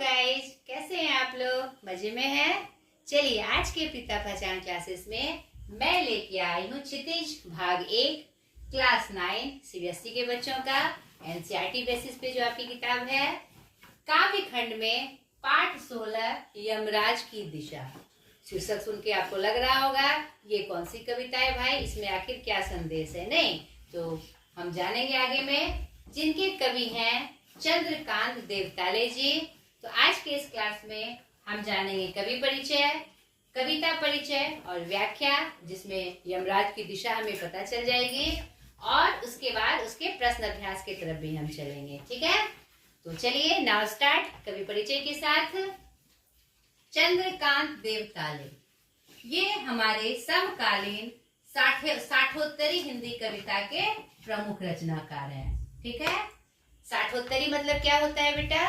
Guys, कैसे हैं आप लोग? मजे में हैं? चलिए आज के पिता पहचान क्लासेस में मैं लेके आई हूँ क्षितिज भाग 1 क्लास 9 सीबीएसई के बच्चों का एनसीईआरटी बेसिस पे जो आपकी किताब है। काव्य खंड में पाठ 16 यमराज की दिशा। शीर्षक सुन के आपको लग रहा होगा ये कौन सी कविता है भाई, इसमें आखिर क्या संदेश है। नहीं तो हम जानेंगे आगे में। जिनके कवि हैं चंद्रकांत देवताले जी। तो आज के इस क्लास में हम जानेंगे कवि परिचय, कविता परिचय और व्याख्या, जिसमें यमराज की दिशा हमें पता चल जाएगी और उसके बाद उसके प्रश्न अभ्यास की तरफ भी हम चलेंगे। ठीक है, तो चलिए नाउ स्टार्ट कवि परिचय के साथ। चंद्रकांत देवताले ये हमारे समकालीन साठोत्तरी हिंदी कविता के प्रमुख रचनाकार हैं। ठीक है, साठोत्तरी मतलब क्या होता है बेटा?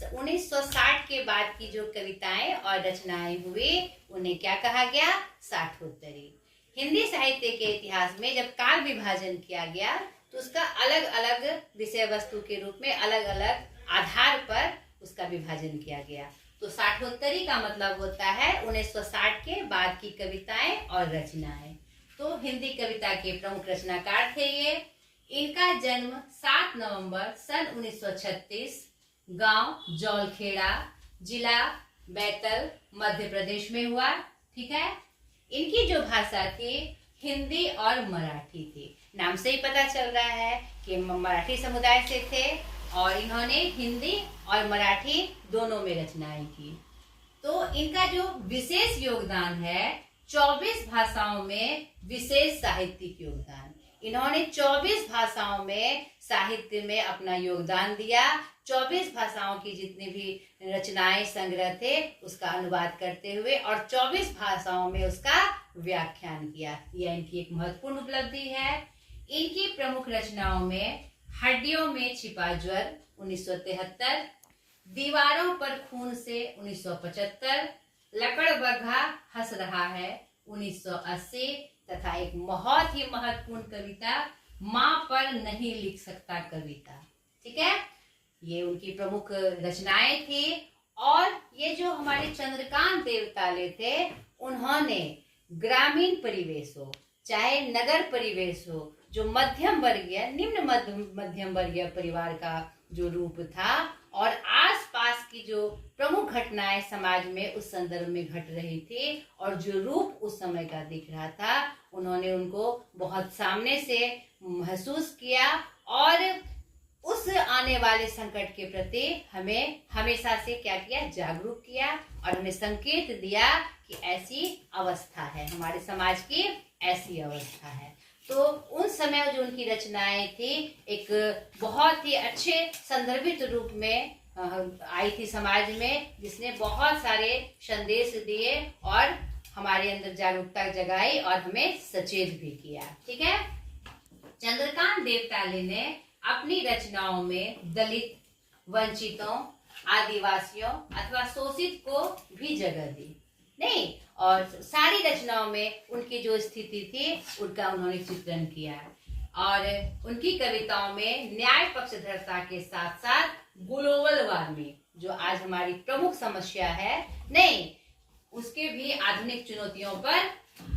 1960 के बाद की जो कविताएं और रचनाएं हुई उन्हें क्या कहा गया? साठोत्तरी। हिंदी साहित्य के इतिहास में जब काल विभाजन किया गया तो उसका अलग अलग विषय वस्तु के रूप में अलग अलग आधार पर उसका विभाजन किया गया। तो साठोत्तरी का मतलब होता है 1960 के बाद की कविताएं और रचनाएं। तो हिंदी कविता के प्रमुख रचनाकार थे ये। इनका जन्म 7 नवंबर सन 1936 गांव जौलखेड़ा, जिला बैतल, मध्य प्रदेश में हुआ। ठीक है, इनकी जो भाषा थी हिंदी और मराठी थी। नाम से ही पता चल रहा है कि मराठी समुदाय से थे और इन्होंने हिंदी और मराठी दोनों में रचनाएं की। तो इनका जो विशेष योगदान है 24 भाषाओं में विशेष साहित्यिक योगदान। इन्होंने 24 भाषाओं में साहित्य में अपना योगदान दिया। 24 भाषाओं की जितनी भी रचनाएं संग्रह थे उसका अनुवाद करते हुए और 24 भाषाओं में उसका व्याख्यान किया। यह इनकी एक महत्वपूर्ण उपलब्धि है। इनकी प्रमुख रचनाओं में हड्डियों में छिपा ज्वर 1973, दीवारों पर खून से 1975, लकड़बग्घा हंस रहा है 1980 तथा एक बहुत ही महत्वपूर्ण कविता माँ पर नहीं लिख सकता कविता। ठीक है, ये उनकी प्रमुख रचनाएं थी। और ये जो हमारे चंद्रकांत देवताले थे उन्होंने ग्रामीण परिवेश हो चाहे नगर परिवेश हो, जो मध्यम वर्गीय निम्न मध्यम वर्गीय परिवार का जो रूप था और आसपास की जो प्रमुख घटनाएं समाज में उस संदर्भ में घट रही थी और जो रूप उस समय का दिख रहा था, उन्होंने उनको बहुत सामने से महसूस किया और उस आने वाले संकट के प्रति हमें हमेशा से क्या किया? जागरूक किया और हमें संकेत दिया कि ऐसी अवस्था है, हमारे समाज की ऐसी अवस्था है। तो उन समय जो उनकी रचनाएं थी एक बहुत ही अच्छे संदर्भित रूप में आई थी समाज में, जिसने बहुत सारे संदेश दिए और हमारे अंदर जागरूकता जगाई और हमें सचेत भी किया। ठीक है, चंद्रकांत देवताले ने अपनी रचनाओं में दलित, वंचितों, आदिवासियों अथवा शोषित को भी जगह दी। नहीं, और सारी रचनाओं में उनकी जो स्थिति थी उनका उन्होंने चित्रण किया और उनकी कविताओं में न्याय पक्षधरता के साथ साथ ग्लोबल वार्मिंग जो आज हमारी प्रमुख समस्या है, नहीं उसके भी आधुनिक चुनौतियों पर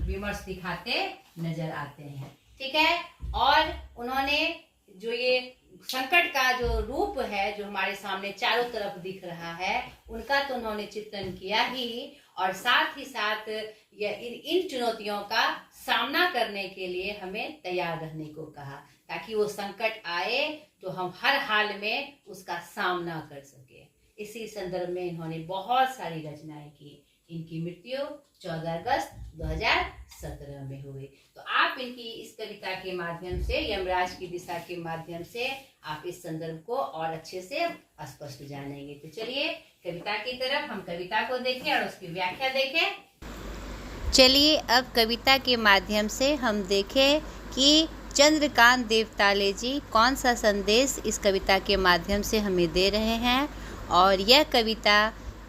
विमर्श दिखाते नजर आते हैं। ठीक है, और उन्होंने जो ये संकट का जो रूप है जो हमारे सामने चारों तरफ दिख रहा है उनका तो उन्होंने चित्रण किया ही और साथ ही साथ इन चुनौतियों का सामना करने के लिए हमें तैयार रहने को कहा, ताकि वो संकट आए तो हम हर हाल में उसका सामना कर सके। इसी संदर्भ में इन्होंने बहुत सारी रचनाएं की। इनकी मृत्यु 14 अगस्त 2017 में हुई। तो आप इनकी इस कविता के माध्यम से, यमराज की दिशा के माध्यम से आप इस संदर्भ को और अच्छे से स्पष्ट जानेंगे। तो चलिए कविता की तरफ हम कविता को देखें और उसकी व्याख्या देखें। चलिए अब कविता के माध्यम से हम देखें कि चंद्रकांत देवताले जी कौन सा संदेश इस कविता के माध्यम से हमें दे रहे हैं। और यह कविता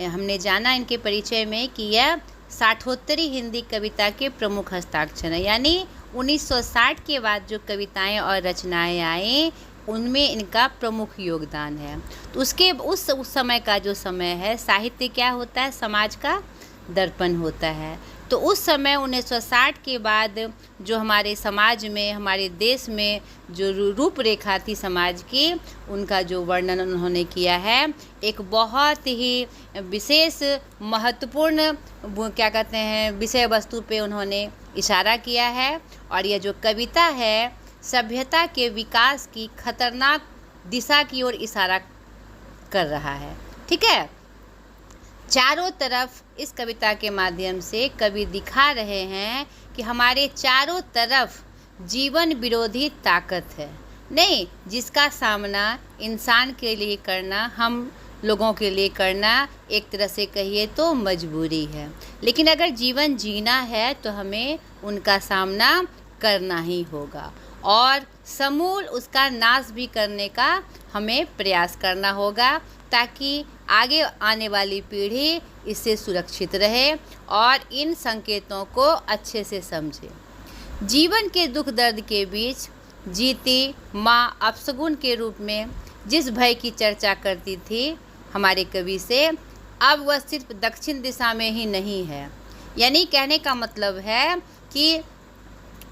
हमने जाना इनके परिचय में कि यह साठोत्तरी हिंदी कविता के प्रमुख हस्ताक्षर हैं, यानी 1960 के बाद जो कविताएं और रचनाएं आई उनमें इनका प्रमुख योगदान है। तो उसके उस समय का जो समय है, साहित्य क्या होता है, समाज का दर्पण होता है। तो उस समय 1960 के बाद जो हमारे समाज में, हमारे देश में जो रूपरेखा थी समाज की, उनका जो वर्णन उन्होंने किया है, एक बहुत ही विशेष महत्वपूर्ण क्या कहते हैं विषय वस्तु पे उन्होंने इशारा किया है। और यह जो कविता है सभ्यता के विकास की खतरनाक दिशा की ओर इशारा कर रहा है। ठीक है, चारों तरफ इस कविता के माध्यम से कवि दिखा रहे हैं कि हमारे चारों तरफ जीवन विरोधी ताकत है, नहीं जिसका सामना इंसान के लिए करना, हम लोगों के लिए करना एक तरह से कहिए तो मजबूरी है। लेकिन अगर जीवन जीना है तो हमें उनका सामना करना ही होगा और समूल उसका नाश भी करने का हमें प्रयास करना होगा, ताकि आगे आने वाली पीढ़ी इससे सुरक्षित रहे और इन संकेतों को अच्छे से समझे। जीवन के दुख दर्द के बीच जीती माँ अपशगुन के रूप में जिस भय की चर्चा करती थी हमारे कवि से, अब वह सिर्फ दक्षिण दिशा में ही नहीं है। यानी कहने का मतलब है कि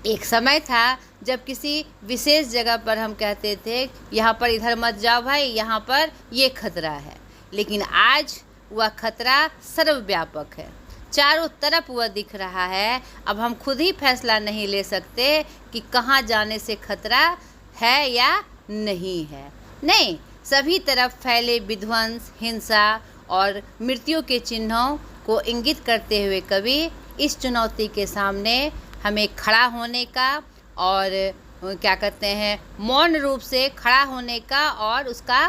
एक समय था जब किसी विशेष जगह पर हम कहते थे यहाँ पर इधर मत जाओ भाई, यहाँ पर ये खतरा है, लेकिन आज वह खतरा सर्वव्यापक है, चारों तरफ वह दिख रहा है। अब हम खुद ही फैसला नहीं ले सकते कि कहाँ जाने से खतरा है या नहीं है। नहीं, सभी तरफ फैले विध्वंस, हिंसा और मृत्यु के चिन्हों को इंगित करते हुए कवि इस चुनौती के सामने हमें खड़ा होने का और क्या कहते हैं मौन रूप से खड़ा होने का और उसका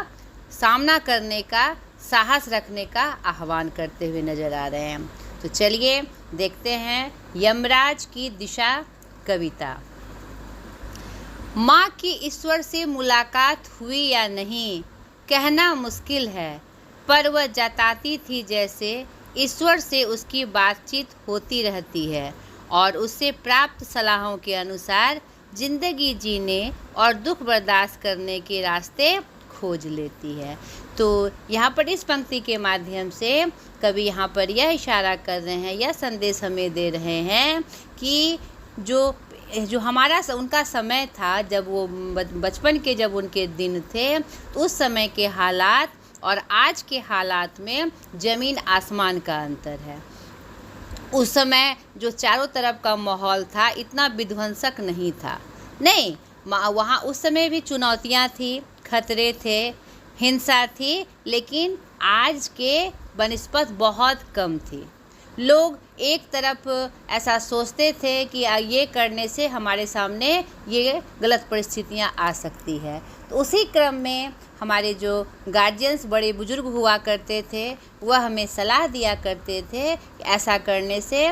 सामना करने का साहस रखने का आह्वान करते हुए नज़र आ रहे हैं। तो चलिए देखते हैं यमराज की दिशा कविता। माँ की ईश्वर से मुलाकात हुई या नहीं कहना मुश्किल है, पर वह जताती थी जैसे ईश्वर से उसकी बातचीत होती रहती है और उससे प्राप्त सलाहों के अनुसार जिंदगी जीने और दुख बर्दाश्त करने के रास्ते खोज लेती है। तो यहाँ पर इस पंक्ति के माध्यम से कवि यहाँ पर यह इशारा कर रहे हैं, यह संदेश हमें दे रहे हैं कि जो हमारा उनका समय था, जब वो बचपन के जब उनके दिन थे, तो उस समय के हालात और आज के हालात में ज़मीन आसमान का अंतर है। उस समय जो चारों तरफ का माहौल था इतना विध्वंसक नहीं था, नहीं, वहाँ उस समय भी चुनौतियाँ थी, खतरे थे, हिंसा थी, लेकिन आज के बनिस्बत बहुत कम थी। लोग एक तरफ ऐसा सोचते थे कि ये करने से हमारे सामने ये गलत परिस्थितियाँ आ सकती है। तो उसी क्रम में हमारे जो गार्जियंस बड़े बुजुर्ग हुआ करते थे वह हमें सलाह दिया करते थे कि ऐसा करने से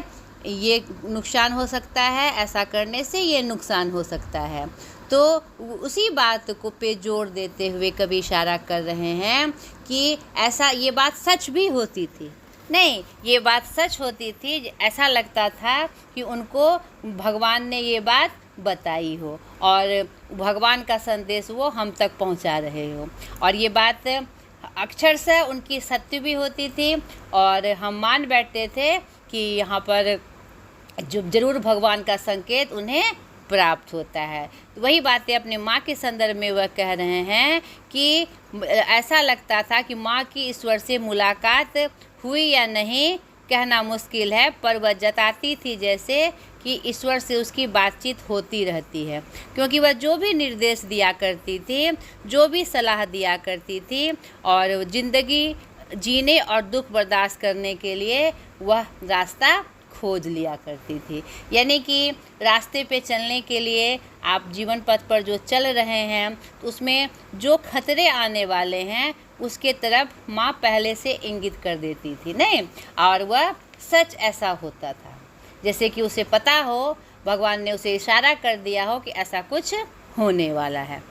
ये नुकसान हो सकता है, ऐसा करने से ये नुकसान हो सकता है। तो उसी बात को पे जोर देते हुए कभी इशारा कर रहे हैं कि ऐसा ये बात सच भी होती थी, नहीं ये बात सच होती थी, ऐसा लगता था कि उनको भगवान ने ये बात बताई हो और भगवान का संदेश वो हम तक पहुंचा रहे हो, और ये बात अक्षरशः उनकी सत्य भी होती थी और हम मान बैठते थे कि यहाँ पर जो जरूर भगवान का संकेत उन्हें प्राप्त होता है। तो वही बातें अपने माँ के संदर्भ में वह कह रहे हैं कि ऐसा लगता था कि माँ की ईश्वर से मुलाकात हुई या नहीं कहना मुश्किल है, पर वह जताती थी जैसे कि ईश्वर से उसकी बातचीत होती रहती है, क्योंकि वह जो भी निर्देश दिया करती थी, जो भी सलाह दिया करती थी और ज़िंदगी जीने और दुख बर्दाश्त करने के लिए वह रास्ता खोज लिया करती थी। यानी कि रास्ते पे चलने के लिए आप जीवन पथ पर जो चल रहे हैं तो उसमें जो खतरे आने वाले हैं उसके तरफ माँ पहले से इंगित कर देती थी, नहीं, और वह सच ऐसा होता था जैसे कि उसे पता हो, भगवान ने उसे इशारा कर दिया हो कि ऐसा कुछ होने वाला है।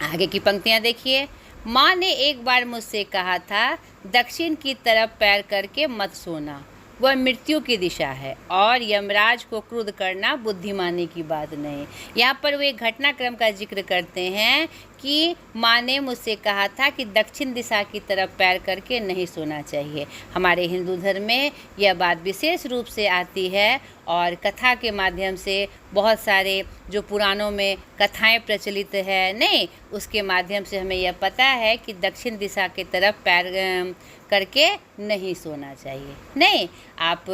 आगे की पंक्तियाँ देखिए। माँ ने एक बार मुझसे कहा था, दक्षिण की तरफ पैर करके मत सोना, वह मृत्यु की दिशा है और यमराज को क्रुद्ध करना बुद्धिमानी की बात नहीं। यहाँ पर वे घटनाक्रम का जिक्र करते हैं कि माँ ने मुझसे कहा था कि दक्षिण दिशा की तरफ पैर करके नहीं सोना चाहिए। हमारे हिंदू धर्म में यह बात विशेष रूप से आती है और कथा के माध्यम से बहुत सारे जो पुराणों में कथाएं प्रचलित है नहीं, उसके माध्यम से हमें यह पता है कि दक्षिण दिशा की तरफ पैर करके नहीं सोना चाहिए। नहीं, आप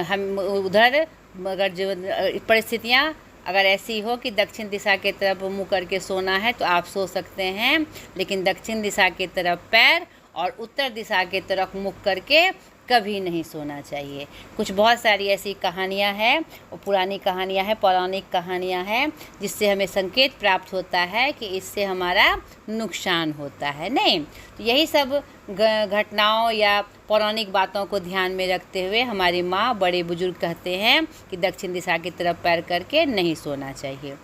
हम उधर अगर जो परिस्थितियाँ अगर ऐसी हो कि दक्षिण दिशा की तरफ मुँह करके सोना है तो आप सो सकते हैं, लेकिन दक्षिण दिशा की तरफ पैर और उत्तर दिशा की तरफ मुख करके कभी नहीं सोना चाहिए। कुछ बहुत सारी ऐसी कहानियाँ हैं, और पुरानी कहानियाँ हैं, पौराणिक कहानियाँ हैं, जिससे हमें संकेत प्राप्त होता है कि इससे हमारा नुकसान होता है। नहीं, तो यही सब घटनाओं या पौराणिक बातों को ध्यान में रखते हुए हमारी माँ, बड़े बुजुर्ग कहते हैं कि दक्षिण दिशा की तरफ पैर करके नहीं सोना चाहिए।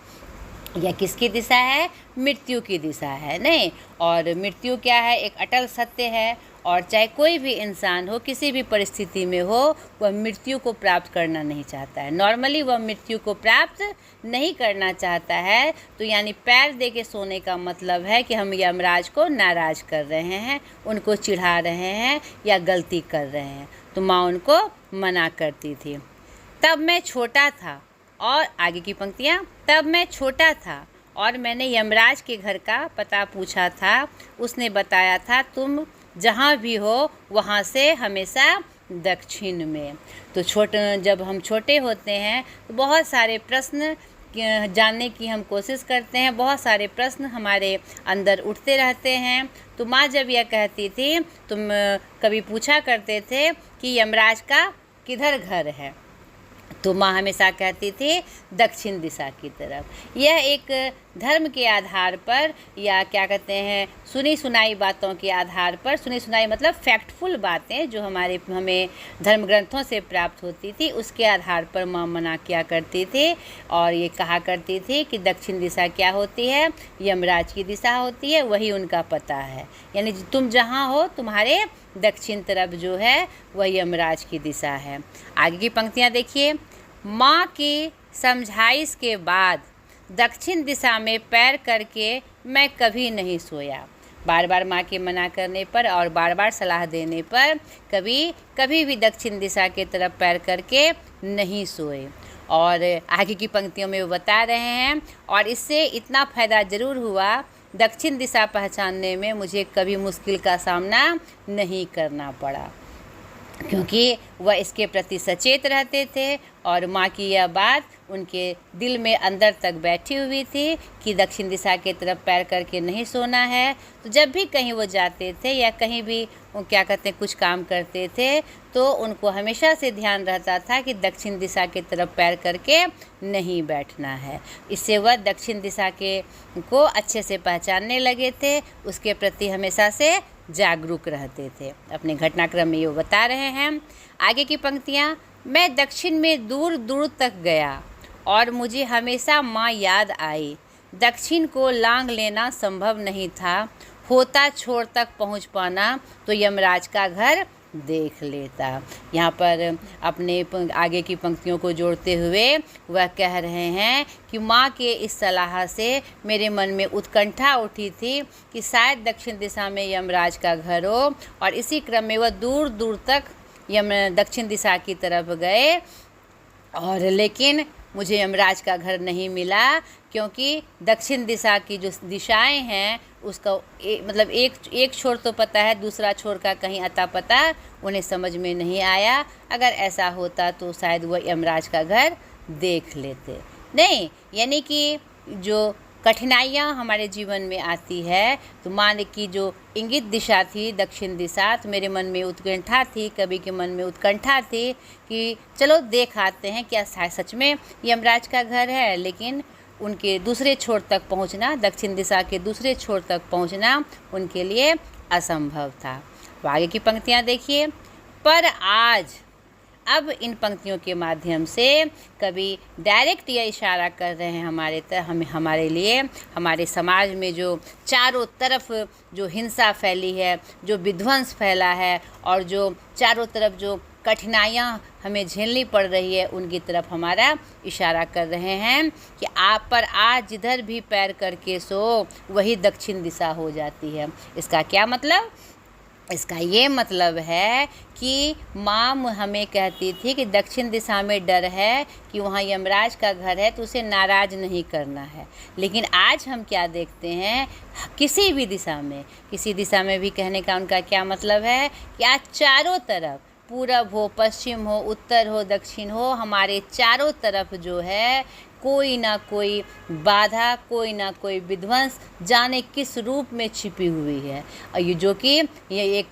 यह किसकी दिशा है? मृत्यु की दिशा है। नहीं, और मृत्यु क्या है? एक अटल सत्य है, और चाहे कोई भी इंसान हो, किसी भी परिस्थिति में हो, वह मृत्यु को प्राप्त करना नहीं चाहता है। नॉर्मली वह मृत्यु को प्राप्त नहीं करना चाहता है, तो यानी पैर दे के सोने का मतलब है कि हम यमराज को नाराज़ कर रहे हैं, उनको चिढ़ा रहे हैं या गलती कर रहे हैं। तो माँ उनको मना करती थी। तब मैं छोटा था, और आगे की पंक्तियाँ, तब मैं छोटा था और मैंने यमराज के घर का पता पूछा था। उसने बताया था तुम जहाँ भी हो वहाँ से हमेशा दक्षिण में। तो जब हम छोटे होते हैं तो बहुत सारे प्रश्न जानने की हम कोशिश करते हैं, बहुत सारे प्रश्न हमारे अंदर उठते रहते हैं। तो माँ जब यह कहती थी, तुम कभी पूछा करते थे कि यमराज का किधर घर है, तो माँ हमेशा कहती थी दक्षिण दिशा की तरफ। यह एक धर्म के आधार पर, या क्या कहते हैं, सुनी सुनाई बातों के आधार पर, सुनी सुनाई मतलब फैक्टफुल बातें जो हमें धर्म ग्रंथों से प्राप्त होती थी, उसके आधार पर माँ मना किया करती थी। और ये कहा करती थी कि दक्षिण दिशा क्या होती है? यमराज की दिशा होती है, वही उनका पता है। यानी तुम जहाँ हो, तुम्हारे दक्षिण तरफ जो है वह यमराज की दिशा है। आगे की पंक्तियाँ देखिए। माँ की समझाइश के बाद दक्षिण दिशा में पैर करके मैं कभी नहीं सोया। बार बार माँ के मना करने पर और बार बार सलाह देने पर कभी भी दक्षिण दिशा की तरफ पैर करके नहीं सोए। और आगे की पंक्तियों में वो बता रहे हैं, और इससे इतना फ़ायदा ज़रूर हुआ, दक्षिण दिशा पहचानने में मुझे कभी मुश्किल का सामना नहीं करना पड़ा, क्योंकि वह इसके प्रति सचेत रहते थे। और माँ की यह बात उनके दिल में अंदर तक बैठी हुई थी कि दक्षिण दिशा की तरफ पैर करके नहीं सोना है। तो जब भी कहीं वो जाते थे या कहीं भी वो क्या कहते हैं कुछ काम करते थे, तो उनको हमेशा से ध्यान रहता था कि दक्षिण दिशा की तरफ पैर करके नहीं बैठना है। इससे वह दक्षिण दिशा को अच्छे से पहचानने लगे थे, उसके प्रति हमेशा से जागरूक रहते थे। अपने घटनाक्रम में ये बता रहे हैं। आगे की पंक्तियाँ, मैं दक्षिण में दूर दूर तक गया और मुझे हमेशा माँ याद आई। दक्षिण को लांघ लेना संभव नहीं था, होता छोर तक पहुँच पाना तो यमराज का घर देख लेता। यहाँ पर अपने आगे की पंक्तियों को जोड़ते हुए वह कह रहे हैं कि माँ के इस सलाह से मेरे मन में उत्कंठा उठी थी कि शायद दक्षिण दिशा में यमराज का घर हो, और इसी क्रम में वह दूर दूर तक दक्षिण दिशा की तरफ गए, और लेकिन मुझे यमराज का घर नहीं मिला, क्योंकि दक्षिण दिशा की जो दिशाएं हैं उसका मतलब एक छोर तो पता है, दूसरा छोर का कहीं अता पता उन्हें समझ में नहीं आया। अगर ऐसा होता तो शायद वह यमराज का घर देख लेते। नहीं, यानी कि जो कठिनाइयाँ हमारे जीवन में आती है, तो मान की जो इंगित दिशा थी दक्षिण दिशा, तो मेरे मन में उत्कंठा थी, कभी के मन में उत्कंठा थी कि चलो देख आते हैं क्या सच में यमराज का घर है। लेकिन उनके दूसरे छोर तक पहुंचना, दक्षिण दिशा के दूसरे छोर तक पहुंचना उनके लिए असंभव था। आगे की पंक्तियां देखिए। पर आज अब इन पंक्तियों के माध्यम से कभी डायरेक्ट यह इशारा कर रहे हैं हमारे लिए, हमारे समाज में जो चारों तरफ जो हिंसा फैली है, जो विध्वंस फैला है, और जो चारों तरफ जो कठिनाइयाँ हमें झेलनी पड़ रही है उनकी तरफ हमारा इशारा कर रहे हैं कि आप पर आज जिधर भी पैर करके सो वही दक्षिण दिशा हो जाती है। इसका क्या मतलब? इसका ये मतलब है कि माँ हमें कहती थी कि दक्षिण दिशा में डर है कि वहाँ यमराज का घर है, तो उसे नाराज़ नहीं करना है। लेकिन आज हम क्या देखते हैं, किसी दिशा में भी कहने का उनका क्या मतलब है कि आज चारों तरफ, पूरब हो, पश्चिम हो, उत्तर हो, दक्षिण हो, हमारे चारों तरफ जो है कोई ना कोई बाधा, कोई ना कोई विध्वंस जाने किस रूप में छिपी हुई है। और ये जो कि ये एक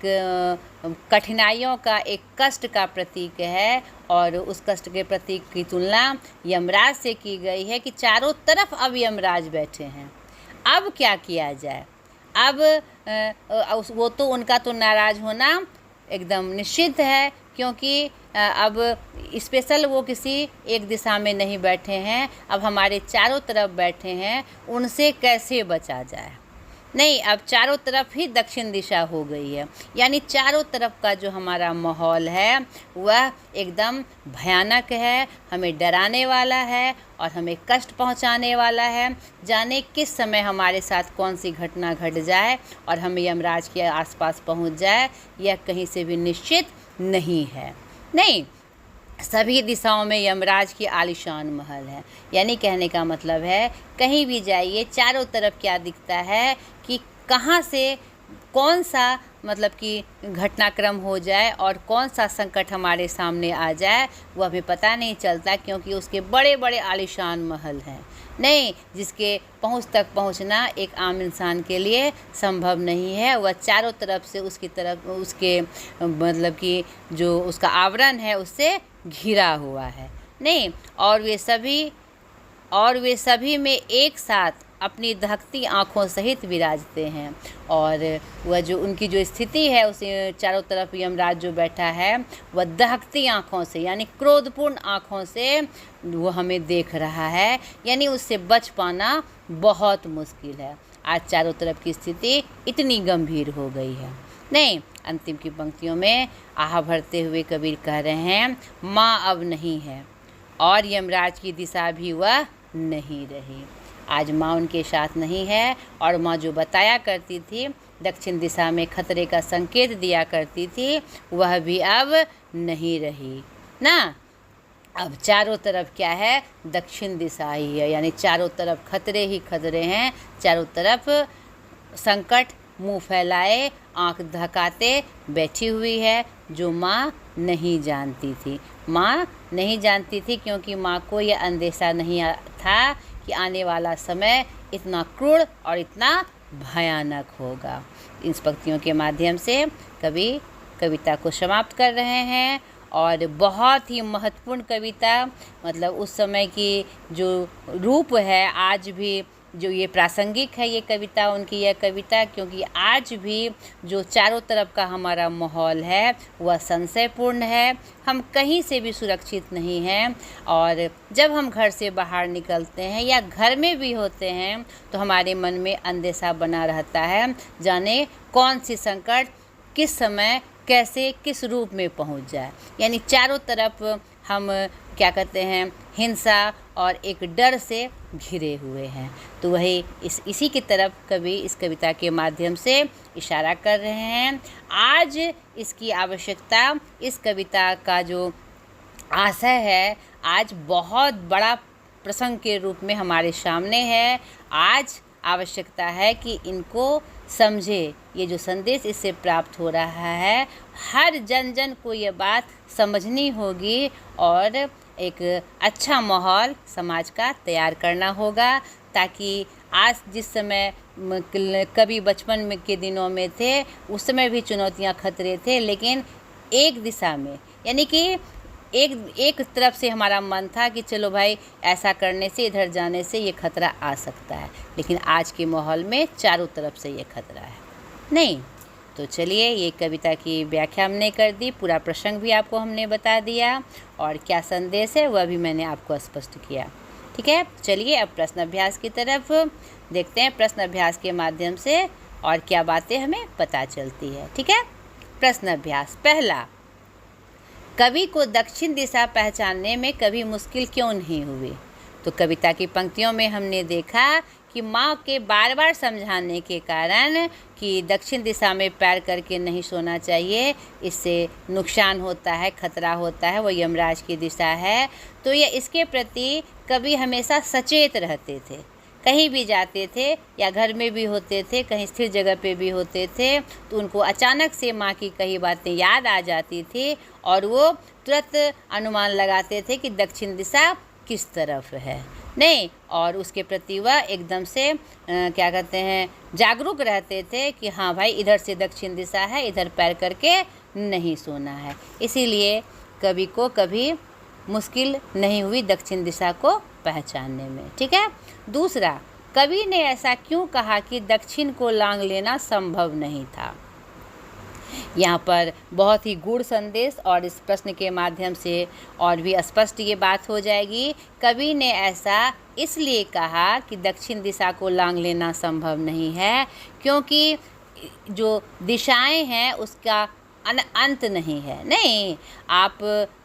कठिनाइयों का, एक कष्ट का प्रतीक है। और उस कष्ट के प्रतीक की तुलना यमराज से की गई है कि चारों तरफ अब यमराज बैठे हैं। अब क्या किया जाए? अब वो तो उनका तो नाराज़ होना एकदम निश्चित है, क्योंकि अब स्पेशल वो किसी एक दिशा में नहीं बैठे हैं, अब हमारे चारों तरफ बैठे हैं। उनसे कैसे बचा जाए? नहीं, अब चारों तरफ ही दक्षिण दिशा हो गई है, यानी चारों तरफ का जो हमारा माहौल है वह एकदम भयानक है, हमें डराने वाला है और हमें कष्ट पहुंचाने वाला है। जाने किस समय हमारे साथ कौन सी घटना घट जाए और हम यमराज के आसपास पहुंच जाए, यह कहीं से भी निश्चित नहीं है। नहीं, सभी दिशाओं में यमराज की आलीशान महल है। यानी कहने का मतलब है, कहीं भी जाइए चारों तरफ क्या दिखता है कि कहाँ से कौन सा मतलब कि घटनाक्रम हो जाए और कौन सा संकट हमारे सामने आ जाए वो हमें पता नहीं चलता, क्योंकि उसके बड़े बड़े आलीशान महल हैं। नहीं, जिसके पहुंच तक पहुंचना एक आम इंसान के लिए संभव नहीं है। वह चारों तरफ से उसके मतलब कि जो उसका आवरण है उससे घिरा हुआ है। नहीं, और वे सभी में एक साथ अपनी दहकती आँखों सहित विराजते हैं। और वह जो उनकी जो स्थिति है, उसे चारों तरफ यमराज जो बैठा है वह दहकती आँखों से, यानी क्रोधपूर्ण आँखों से वो हमें देख रहा है। यानी उससे बच पाना बहुत मुश्किल है। आज चारों तरफ की स्थिति इतनी गंभीर हो गई है। नहीं, अंतिम की पंक्तियों में आह भरते हुए कबीर कह रहे हैं, माँ अब नहीं है और यमराज की दिशा भी वह नहीं रही। आज माँ उनके साथ नहीं है और माँ जो बताया करती थी, दक्षिण दिशा में खतरे का संकेत दिया करती थी, वह भी अब नहीं रही ना। अब चारों तरफ क्या है, दक्षिण दिशा ही है, यानी चारों तरफ खतरे ही खतरे हैं। चारों तरफ संकट मुंह फैलाए, आंख धकाते बैठी हुई है, जो माँ नहीं जानती थी। माँ नहीं जानती थी क्योंकि माँ को यह अंदेशा नहीं था कि आने वाला समय इतना क्रूर और इतना भयानक होगा। इन पंक्तियों के माध्यम से कवि कविता को समाप्त कर रहे हैं। और बहुत ही महत्वपूर्ण कविता, मतलब उस समय की जो रूप है आज भी जो ये प्रासंगिक है ये कविता, उनकी यह कविता, क्योंकि आज भी जो चारों तरफ का हमारा माहौल है वह संशयपूर्ण है। हम कहीं से भी सुरक्षित नहीं हैं और जब हम घर से बाहर निकलते हैं या घर में भी होते हैं तो हमारे मन में अंदेशा बना रहता है, जाने कौन सी संकट किस समय कैसे किस रूप में पहुंच जाए। यानी चारों तरफ हम क्या कहते हैं, हिंसा और एक डर से घिरे हुए हैं। तो वही इसी की तरफ कवि इस कविता के माध्यम से इशारा कर रहे हैं। आज इसकी आवश्यकता, इस कविता का जो आशय है, आज बहुत बड़ा प्रसंग के रूप में हमारे सामने है। आज आवश्यकता है कि इनको समझे, ये जो संदेश इससे प्राप्त हो रहा है, हर जन को ये बात समझनी होगी और एक अच्छा माहौल समाज का तैयार करना होगा, ताकि आज जिस समय कभी बचपन में के दिनों में थे उस समय भी चुनौतियां खतरे थे, लेकिन एक दिशा में, यानी कि एक तरफ से हमारा मन था कि चलो भाई ऐसा करने से, इधर जाने से ये खतरा आ सकता है, लेकिन आज के माहौल में चारों तरफ से ये खतरा है। नहीं, तो चलिए ये कविता की व्याख्या हमने कर दी, पूरा प्रसंग भी आपको हमने बता दिया और क्या संदेश है वह भी मैंने आपको स्पष्ट किया। ठीक है, चलिए अब प्रश्न अभ्यास की तरफ देखते हैं। प्रश्न अभ्यास के माध्यम से और क्या बातें हमें पता चलती है। ठीक है, प्रश्न अभ्यास पहला, कवि को दक्षिण दिशा पहचानने में कभी मुश्किल क्यों नहीं हुई? तो कविता की पंक्तियों में हमने देखा कि माँ के बार बार समझाने के कारण कि दक्षिण दिशा में पैर करके नहीं सोना चाहिए, इससे नुकसान होता है, खतरा होता है, वो यमराज की दिशा है। तो ये इसके प्रति कवि हमेशा सचेत रहते थे। कहीं भी जाते थे या घर में भी होते थे, कहीं स्थिर जगह पे भी होते थे, तो उनको अचानक से माँ की कही बातें याद आ जाती थी और वो तुरंत अनुमान लगाते थे कि दक्षिण दिशा किस तरफ है। नहीं, और उसके प्रति वह एकदम से क्या कहते हैं, जागरूक रहते थे कि हाँ भाई, इधर से दक्षिण दिशा है, इधर पैर करके नहीं सोना है। इसीलिए कवि को कभी मुश्किल नहीं हुई दक्षिण दिशा को पहचानने में। ठीक है। दूसरा, कवि ने ऐसा क्यों कहा कि दक्षिण को लांघ लेना संभव नहीं था? यहाँ पर बहुत ही गूढ़ संदेश और इस प्रश्न के माध्यम से और भी स्पष्ट ये बात हो जाएगी। कवि ने ऐसा इसलिए कहा कि दक्षिण दिशा को लांघ लेना संभव नहीं है क्योंकि जो दिशाएं हैं उसका अंत नहीं है। नहीं, आप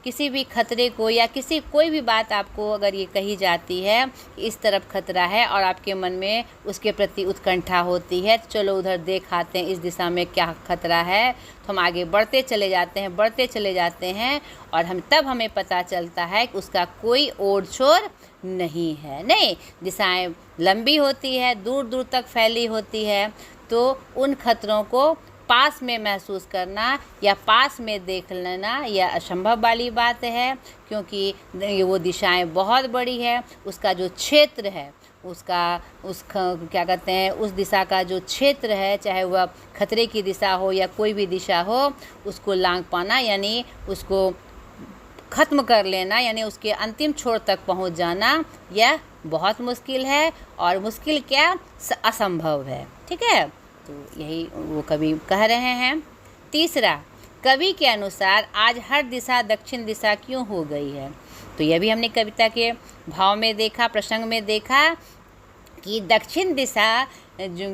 किसी भी खतरे को या कोई भी बात आपको अगर ये कही जाती है इस तरफ खतरा है और आपके मन में उसके प्रति उत्कंठा होती है, तो चलो उधर देख आते हैं इस दिशा में क्या खतरा है, तो हम आगे बढ़ते चले जाते हैं और तब हमें पता चलता है कि उसका कोई ओर छोर नहीं है। नहीं, दिशाएं लंबी होती है, दूर दूर तक फैली होती है, तो उन खतरों को पास में महसूस करना या पास में देख लेना यह असंभव वाली बात है, क्योंकि वो दिशाएं बहुत बड़ी है। उसका जो क्षेत्र है, क्या कहते हैं, उस दिशा का जो क्षेत्र है, चाहे वह खतरे की दिशा हो या कोई भी दिशा हो, उसको लांघ पाना यानी उसको ख़त्म कर लेना यानी उसके अंतिम छोर तक पहुंच जाना, यह बहुत मुश्किल है और मुश्किल क्या, असंभव है। ठीक है, तो यही वो कवि कह रहे हैं। तीसरा, कवि के अनुसार आज हर दिशा दक्षिण दिशा क्यों हो गई है? तो यह भी हमने कविता के भाव में देखा, प्रसंग में देखा कि दक्षिण दिशा जो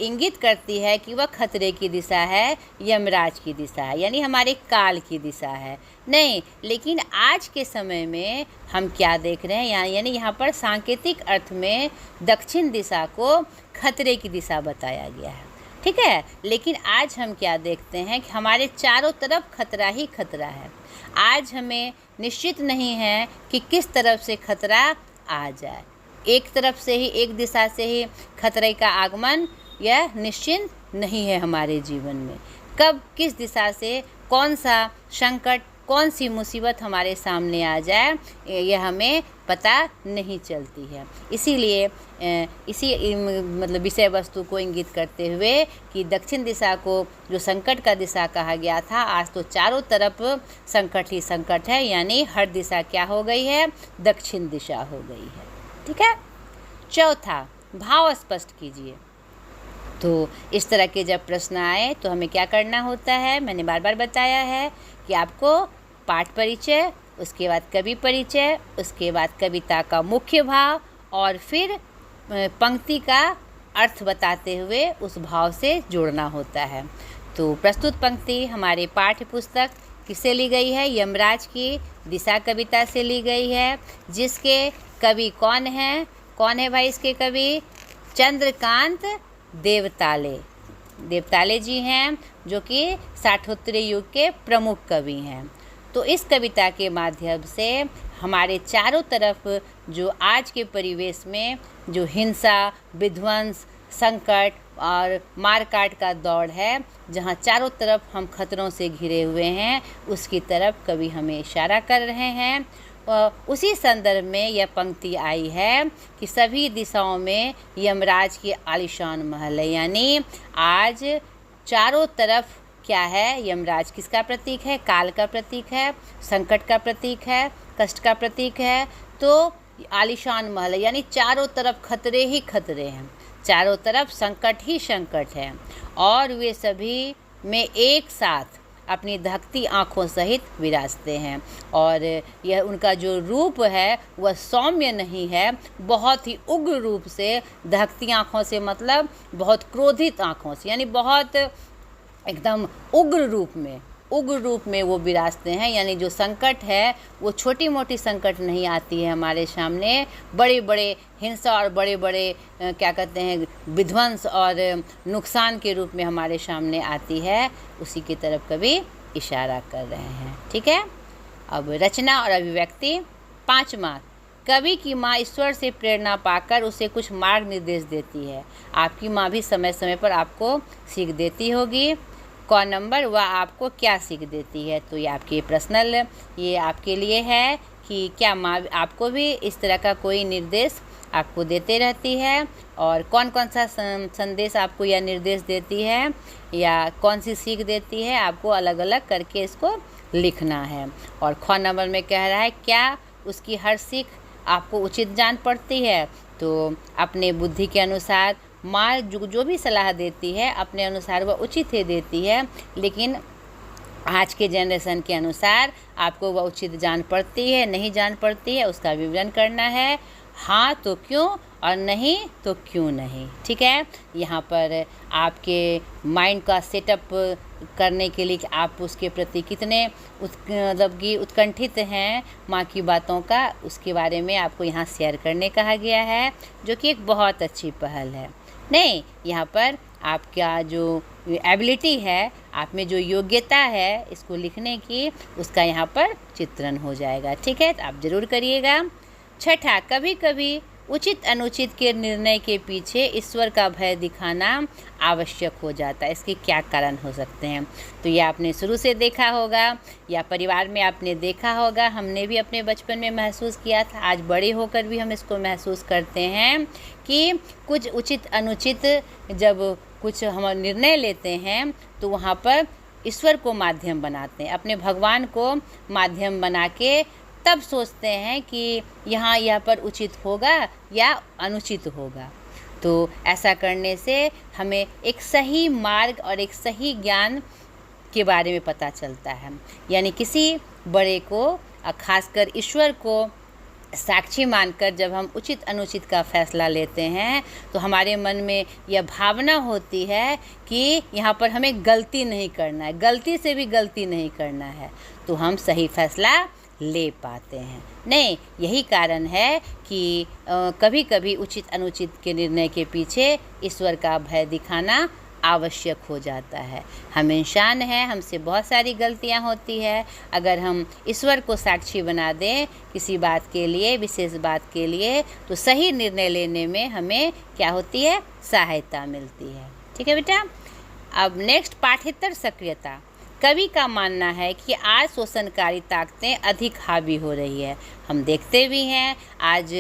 इंगित करती है कि वह खतरे की दिशा है, यमराज की दिशा है, यानी हमारे काल की दिशा है। नहीं, लेकिन आज के समय में हम क्या देख रहे हैं, यानी यहाँ पर सांकेतिक अर्थ में दक्षिण दिशा को खतरे की दिशा बताया गया है। ठीक है, लेकिन आज हम क्या देखते हैं कि हमारे चारों तरफ खतरा ही खतरा है। आज हमें निश्चित नहीं है कि किस तरफ से खतरा आ जाए। एक तरफ से ही, एक दिशा से ही खतरे का आगमन यह निश्चित नहीं है हमारे जीवन में। कब किस दिशा से कौन सा संकट, कौन सी मुसीबत हमारे सामने आ जाए, यह हमें पता नहीं चलती है। इसीलिए इसी मतलब विषय वस्तु को इंगित करते हुए कि दक्षिण दिशा को जो संकट का दिशा कहा गया था, आज तो चारों तरफ संकट ही संकट है, यानी हर दिशा क्या हो गई है, दक्षिण दिशा हो गई है। ठीक है। चौथा, भाव स्पष्ट कीजिए। तो इस तरह के जब प्रश्न आए तो हमें क्या करना होता है, मैंने बार बार बताया है कि आपको पाठ परिचय, उसके बाद कवि परिचय, उसके बाद कविता का मुख्य भाव और फिर पंक्ति का अर्थ बताते हुए उस भाव से जोड़ना होता है। तो प्रस्तुत पंक्ति हमारे पाठ्य पुस्तक किससे ली गई है, यमराज की दिशा कविता से ली गई है, जिसके कवि कौन है भाई इसके कवि, चंद्रकांत देवताले जी हैं, जो कि साठोत्तरी युग के प्रमुख कवि हैं। तो इस कविता के माध्यम से हमारे चारों तरफ जो आज के परिवेश में जो हिंसा, विध्वंस, संकट और मारकाट का दौर है, जहाँ चारों तरफ हम खतरों से घिरे हुए हैं, उसकी तरफ कवि हमें इशारा कर रहे हैं। उसी संदर्भ में यह पंक्ति आई है कि सभी दिशाओं में यमराज की आलीशान महल है, यानी आज चारों तरफ क्या है, यमराज किसका प्रतीक है, काल का प्रतीक है, संकट का प्रतीक है, कष्ट का प्रतीक है। तो आलीशान महल है, यानी चारों तरफ खतरे ही खतरे हैं, चारों तरफ संकट ही संकट है, और वे सभी में एक साथ अपनी धकती आँखों सहित विराजते हैं। और यह उनका जो रूप है वह सौम्य नहीं है, बहुत ही उग्र रूप से, धकती आँखों से मतलब बहुत क्रोधित आँखों से, यानी बहुत एकदम उग्र रूप में, उग्र रूप में वो विराजते हैं, यानी जो संकट है वो छोटी मोटी संकट नहीं आती है हमारे सामने, बड़े बड़े हिंसा और बड़े बड़े क्या कहते हैं विध्वंस और नुकसान के रूप में हमारे सामने आती है। उसी की तरफ कवि इशारा कर रहे हैं। ठीक है, अब रचना और अभिव्यक्ति। 5 मार्क। कवि की माँ ईश्वर से प्रेरणा पाकर उसे कुछ मार्ग निर्देश देती है। आपकी माँ भी समय समय पर आपको सीख देती होगी। क नंबर, वह आपको क्या सीख देती है? तो ये आपके पर्सनल, ये आपके लिए है कि क्या माँ आपको भी इस तरह का कोई निर्देश आपको देते रहती है, और कौन कौन सा संदेश आपको या निर्देश देती है या कौन सी सीख देती है, आपको अलग अलग करके इसको लिखना है। और ख नंबर में कह रहा है क्या उसकी हर सीख आपको उचित जान पड़ती है? तो अपने बुद्धि के अनुसार माँ जो भी सलाह देती है अपने अनुसार वह उचित ही देती है, लेकिन आज के जनरेशन के अनुसार आपको वह उचित जान पड़ती है नहीं जान पड़ती है उसका विवरण करना है। हाँ तो क्यों और नहीं तो क्यों नहीं। ठीक है, यहाँ पर आपके माइंड का सेटअप करने के लिए कि आप उसके प्रति कितने मतलब कि उत्कंठित हैं माँ की बातों का, उसके बारे में आपको यहाँ शेयर करने कहा गया है, जो कि एक बहुत अच्छी पहल है। नहीं, यहाँ पर आपका जो एबिलिटी है, आप में जो योग्यता है इसको लिखने की, उसका यहाँ पर चित्रण हो जाएगा। ठीक है, तो आप ज़रूर करिएगा। 6, कभी कभी उचित अनुचित के निर्णय के पीछे ईश्वर का भय दिखाना आवश्यक हो जाता है। इसके क्या कारण हो सकते हैं? तो ये आपने शुरू से देखा होगा या परिवार में आपने देखा होगा, हमने भी अपने बचपन में महसूस किया था, आज बड़े होकर भी हम इसको महसूस करते हैं कि कुछ उचित अनुचित जब कुछ हम निर्णय लेते हैं तो वहाँ पर ईश्वर को माध्यम बनाते हैं, अपने भगवान को माध्यम बना के तब सोचते हैं कि यहाँ पर उचित होगा या अनुचित होगा। तो ऐसा करने से हमें एक सही मार्ग और एक सही ज्ञान के बारे में पता चलता है, यानी किसी बड़े को खासकर ईश्वर को साक्षी मानकर जब हम उचित अनुचित का फैसला लेते हैं तो हमारे मन में यह भावना होती है कि यहाँ पर हमें गलती नहीं करना है, गलती से भी गलती नहीं करना है, तो हम सही फैसला ले पाते हैं। नहीं, यही कारण है कि कभी कभी उचित अनुचित के निर्णय के पीछे ईश्वर का भय दिखाना आवश्यक हो जाता है। हम इंसान हैं, हमसे बहुत सारी गलतियां होती है। अगर हम ईश्वर को साक्षी बना दें किसी बात के लिए, विशेष बात के लिए, तो सही निर्णय लेने में हमें क्या होती है? सहायता मिलती है। ठीक है बेटा। अब नेक्स्ट, पाठ्येतर सक्रियता। कवि का मानना है कि आज शोषणकारी ताकतें अधिक हावी हो रही है। हम देखते भी हैं, आज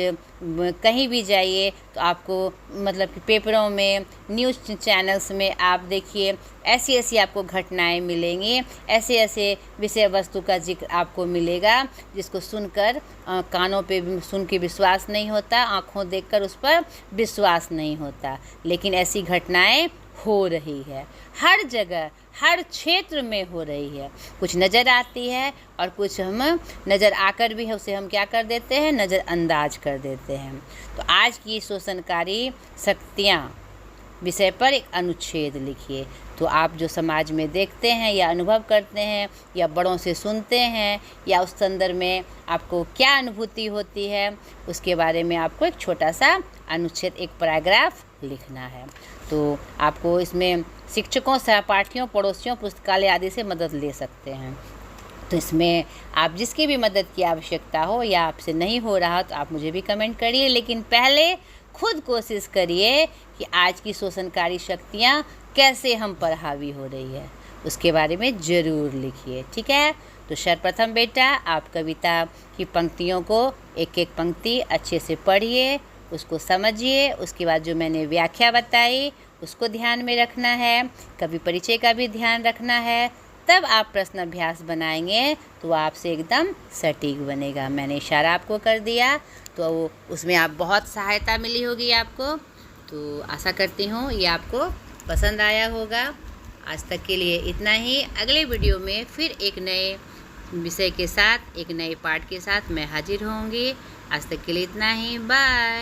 कहीं भी जाइए तो आपको मतलब कि पेपरों में, न्यूज़ चैनल्स में आप देखिए ऐसी ऐसी आपको घटनाएं मिलेंगी, ऐसे ऐसे विषय वस्तु का जिक्र आपको मिलेगा जिसको सुनकर कानों पे सुन के विश्वास नहीं होता, आँखों देखकर उस पर विश्वास नहीं होता, लेकिन ऐसी घटनाएं हो रही है हर जगह, हर क्षेत्र में हो रही है। कुछ नज़र आती है और कुछ हम नज़र आकर भी है उसे हम क्या कर देते हैं? नज़रअंदाज कर देते हैं। तो आज की शोषणकारी शक्तियाँ विषय पर एक अनुच्छेद लिखिए। तो आप जो समाज में देखते हैं या अनुभव करते हैं या बड़ों से सुनते हैं या उस संदर्भ में आपको क्या अनुभूति होती है, उसके बारे में आपको एक छोटा सा अनुच्छेद, एक पैराग्राफ लिखना है। तो आपको इसमें शिक्षकों, सहपाठियों, पड़ोसियों, पुस्तकालय आदि से मदद ले सकते हैं। तो इसमें आप जिसकी भी मदद की आवश्यकता हो या आपसे नहीं हो रहा तो आप मुझे भी कमेंट करिए, लेकिन पहले खुद कोशिश करिए कि आज की शोषणकारी शक्तियाँ कैसे हम पर हावी हो रही है, उसके बारे में ज़रूर लिखिए। ठीक है। तो सर्वप्रथम बेटा आप कविता की पंक्तियों को एक एक पंक्ति अच्छे से पढ़िए, उसको समझिए, उसके बाद जो मैंने व्याख्या बताई उसको ध्यान में रखना है, कवि परिचय का भी ध्यान रखना है, तब आप प्रश्न अभ्यास बनाएंगे तो आपसे एकदम सटीक बनेगा। मैंने इशारा आपको कर दिया तो उसमें आप बहुत सहायता मिली होगी आपको। तो आशा करती हूँ ये आपको पसंद आया होगा। आज तक के लिए इतना ही। अगले वीडियो में फिर एक नए विषय के साथ, एक नए पाठ के साथ मैं हाजिर होंगी। आज तक के लिए इतना ही। बाय।